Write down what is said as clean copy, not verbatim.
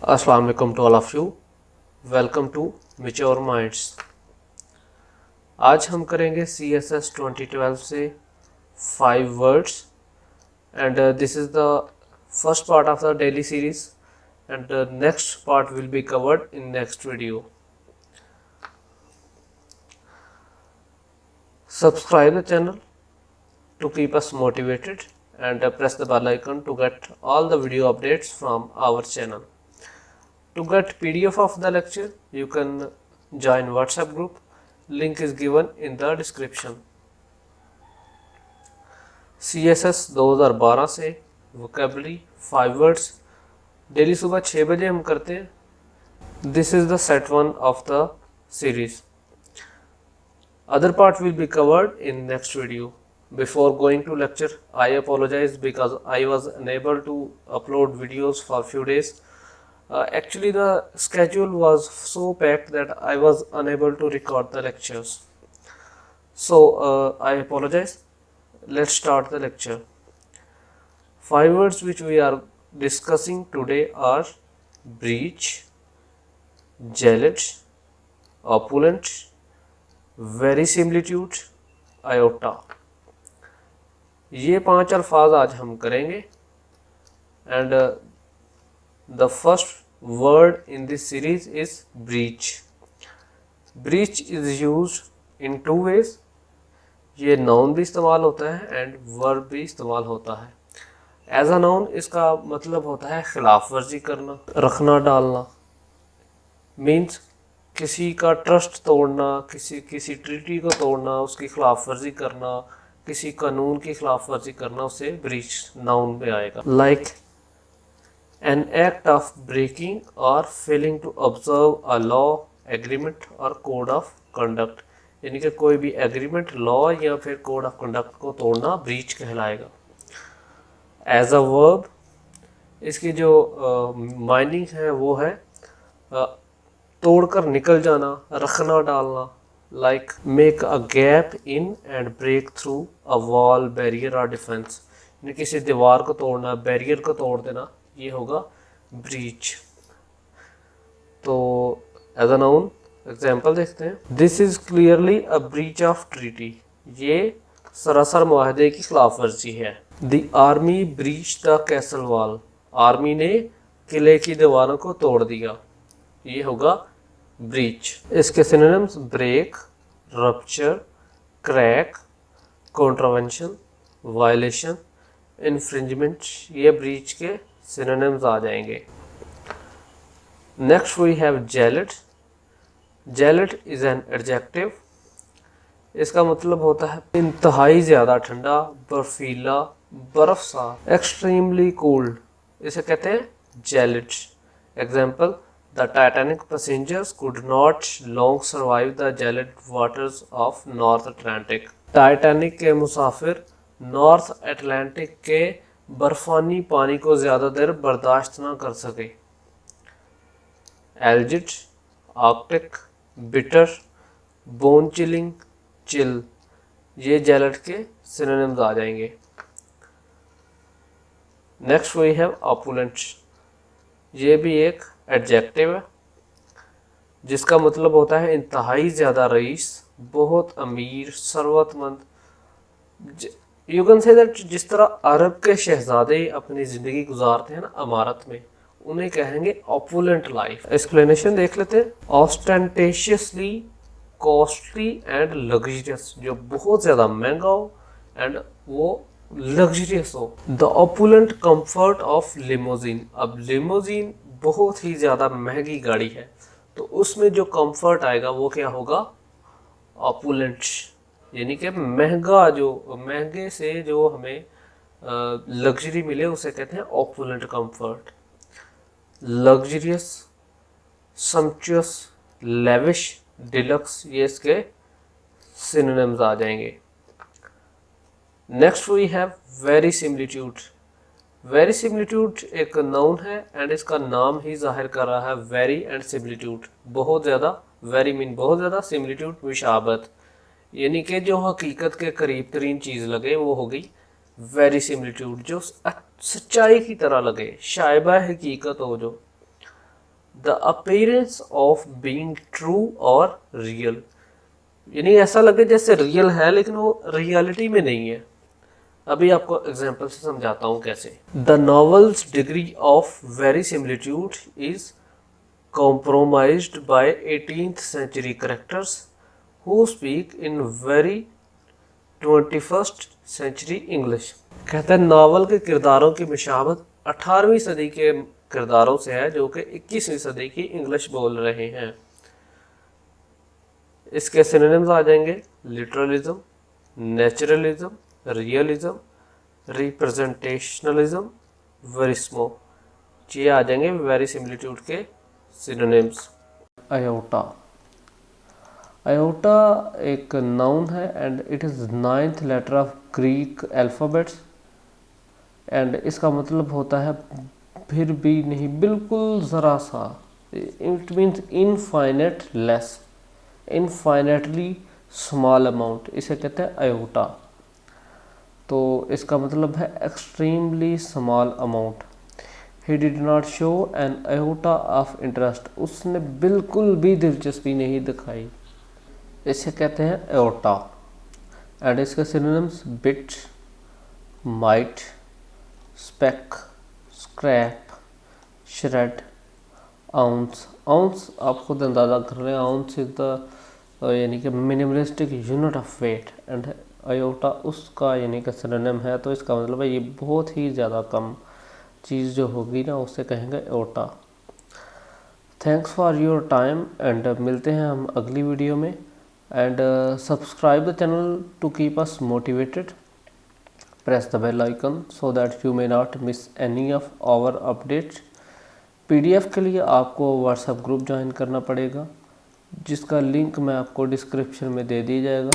अस्सलाम वालेकुम to all of you. Welcome to mature minds. आज हम करेंगे CSS 2012 से 5 words and this is the first part of the daily series and the next part will be covered in next video. Subscribe the channel to keep us motivated and press the bell icon to get all the video updates from our channel. To get PDF of the lecture, you can join WhatsApp group. Link is given in the description. CSS 2012 से vocabulary 5 words daily सुबह 6 बजे हम करते हैं। This is the set 1 of the series. Other part will be covered in next video. Before going to lecture, I apologize because I was unable to upload videos for few days. Actually, the schedule was so packed that I was unable to record the lectures. So, I apologize. Let's start the lecture. 5 words which we are discussing today are breach, gelid, opulent, verisimilitude, iota. ये 5 अल्फाज आज हम करेंगे and the first word in this series is breach. Breach is used in 2 ways. ये noun भी इस्तेमाल होता है and verb भी इस्तेमाल होता है. As a noun इसका मतलब होता है खिलाफ वर्जी करना, रखना डालना, मीन्स किसी का ट्रस्ट तोड़ना, किसी ट्रीटी को तोड़ना, उसकी खिलाफ वर्जी करना, किसी कानून की खिलाफ वर्जी करना, उसे ब्रीच नाउन में आएगा. Like an act of breaking or failing to observe a law, agreement or code of conduct. यानी कि कोई भी एग्रीमेंट, लॉ या फिर कोड ऑफ कंडक्ट को तोड़ना ब्रीच कहलाएगा. एज अ वर्ब इसकी जो माइनिंग है वो है तोड़कर निकल जाना, रखना डालना. Like make a gap in and break through a wall, barrier और डिफेंस. यानी किसी दीवार को तोड़ना, बैरियर को तोड़ देना, ये होगा ब्रीच. तो एज अ नाउन एग्जाम्पल देखते हैं. This is clearly a breach of treaty. ये सरासर मुआहदे की खिलाफ वर्जी है. The army breach the castle wall. Army ने किले की दीवारों को तोड़ दिया, ये होगा ब्रीच. इसके synonyms break, rupture, crack, contravention, violation, infringement, ये ब्रीच के सिनोनिम्स आ जाएंगे. Next we have gelid. Gelid is an adjective. इसका मतलब होता है इंतहाई ज़्यादा ठंडा, बर्फीला, बर्फ सा, एक्सट्रीमली कोल्ड. इसे कहते हैं gelid. Example the Titanic passengers could not long survive the gelid waters of North Atlantic. Titanic के मुसाफिर नॉर्थ अटलांटिक के बर्फानी पानी को ज़्यादा देर बर्दाश्त ना कर सके. Algid, arctic, bitter, bone chilling, chill, ये जेलिड के सिनोनिम्स आ जाएंगे. Next we have opulent. ये भी एक एडजेक्टिव है जिसका मतलब होता है इंतहाई ज़्यादा रईस, बहुत अमीर, सरवतमंद. यू कैन से दैट जिस तरह अरब के शहजादे अपनी ज़िंदगी गुजारते हैं ना अमारत में, उन्हें कहेंगे ऑपुलेंट लाइफ. एक्सप्लेनेशन देख लेते हैं. ऑस्टेंटेशियसली, कॉस्टली एंड लग्जरियस. जो बहुत ज़्यादा महंगा हो एंड वो लग्जरियस हो. The opulent comfort of limousine. अब लिमोजीन बहुत ही ज़्यादा महंगी गाड़ी है, तो उसमें जो कंफर्ट आएगा वो क्या होगा? ऑपुलेंट. यानी कि महंगा, जो महंगे से जो हमें लग्जरी मिले उसे कहते हैं opulent comfort. Luxurious, sumptuous, lavish, deluxe, ये इसके सिनोनिम्स आ जाएंगे. Next we have verisimilitude. Verisimilitude एक नाउन है एंड इसका नाम ही जाहिर कर रहा है वेरी एंड सिमिलिट्यूड. बहुत ज़्यादा, वेरी मीन बहुत ज़्यादा, सिमिलिट्यूड मुशाबत. यानी कि जो हकीकत के करीब तरीन चीज़ लगे वो हो गई वेरिसिमिलिट्यूड. जो सच्चाई की तरह लगे, शायबा हकीकत हो जो. The appearance of being true और रियल, यानी ऐसा लगे जैसे रियल है लेकिन वो रियलिटी में नहीं है। अभी आपको एग्जांपल से समझाता हूँ कैसे। The novel's degree of verisimilitude is compromised by 18th century characters who speak in very 21st century English। कहते हैं नावल के किरदारों की मिशाबत 18वीं सदी के किरदारों से है जो कि 21वीं सदी की इंग्लिश बोल रहे हैं। इसके सिनोनिम्स आ जाएंगे लिटरलिज्म, नेचुरलिज्म, रियलिज्म, रिप्रेजेंटेशनलिज्म, वेरिस्मो, ये आ जाएंगे वेरिसिमिलिट्यूड के सिनोनिम्स। आयोटा, आयोटा एक नाउन है and it is 9th letter of Greek alphabets and इसका मतलब होता है फिर भी नहीं, बिल्कुल ज़रा सा। It means infinite less, infinitely small amount, इसे कहते हैं आयोटा। तो इसका मतलब है extremely small amount. He did not show an iota of interest, उसने बिल्कुल भी दिलचस्पी नहीं दिखाई, इसे कहते हैं aorta। एंड इसके synonyms bit, mite, speck, scrap, shred, ounce. Ounce आप खुद अंदाज़ा कर रहे हैं, आउंस इज द यानी कि minimalistic unit of weight and iota उसका यानी कि सिनोनिम है। तो इसका मतलब है ये बहुत ही ज़्यादा कम चीज़ जो होगी ना उसे कहेंगे iota. Thanks for your time and मिलते हैं हम अगली वीडियो में। And subscribe the channel to keep us motivated, press the bell icon so that you may not miss any of our updates. PDF के लिए आपको व्हाट्सएप ग्रुप ज्वाइन करना पड़ेगा जिसका लिंक मैं आपको डिस्क्रिप्शन में दे दिया जाएगा।